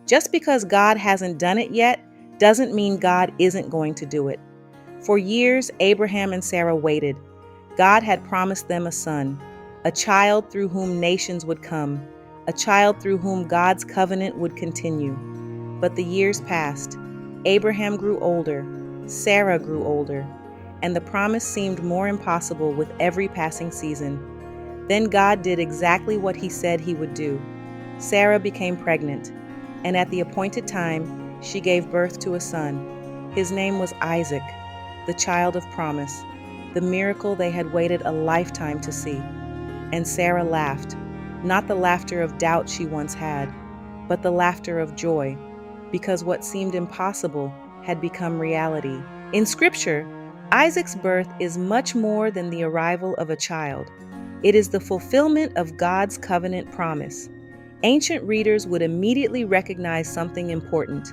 Just because God hasn't done it yet doesn't mean God isn't going to do it. For years, Abraham and Sarah waited. God had promised them a son, a child through whom nations would come, a child through whom God's covenant would continue. But the years passed. Abraham grew older, Sarah grew older, and the promise seemed more impossible with every passing season. Then God did exactly what he said he would do. Sarah became pregnant, and at the appointed time, she gave birth to a son. His name was Isaac, the child of promise, the miracle they had waited a lifetime to see. And Sarah laughed, not the laughter of doubt she once had, but the laughter of joy, because what seemed impossible had become reality. In Scripture, Isaac's birth is much more than the arrival of a child. It is the fulfillment of God's covenant promise. Ancient readers would immediately recognize something important.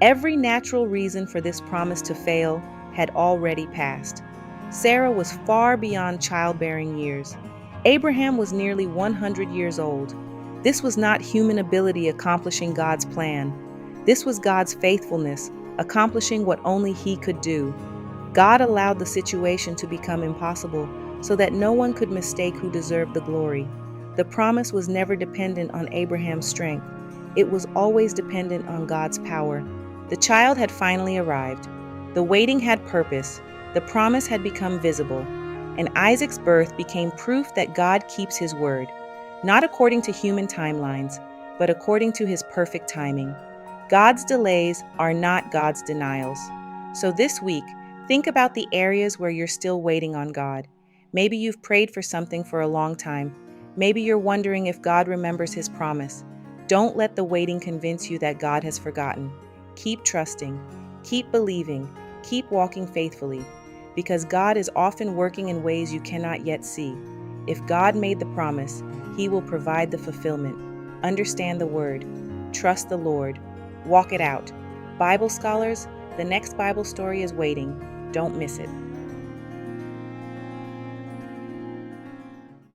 Every natural reason for this promise to fail had already passed. Sarah was far beyond childbearing years. Abraham was nearly 100 years old. This was not human ability accomplishing God's plan. This was God's faithfulness, accomplishing what only He could do. God allowed the situation to become impossible so that no one could mistake who deserved the glory. The promise was never dependent on Abraham's strength. It was always dependent on God's power. The child had finally arrived. The waiting had purpose. The promise had become visible. And Isaac's birth became proof that God keeps His word, not according to human timelines, but according to His perfect timing. God's delays are not God's denials. So this week, think about the areas where you're still waiting on God. Maybe you've prayed for something for a long time. Maybe you're wondering if God remembers His promise. Don't let the waiting convince you that God has forgotten. Keep trusting, keep believing, keep walking faithfully, because God is often working in ways you cannot yet see. If God made the promise, He will provide the fulfillment. Understand the word. Trust the Lord. Walk it out. Bible scholars, the next Bible story is waiting. Don't miss it.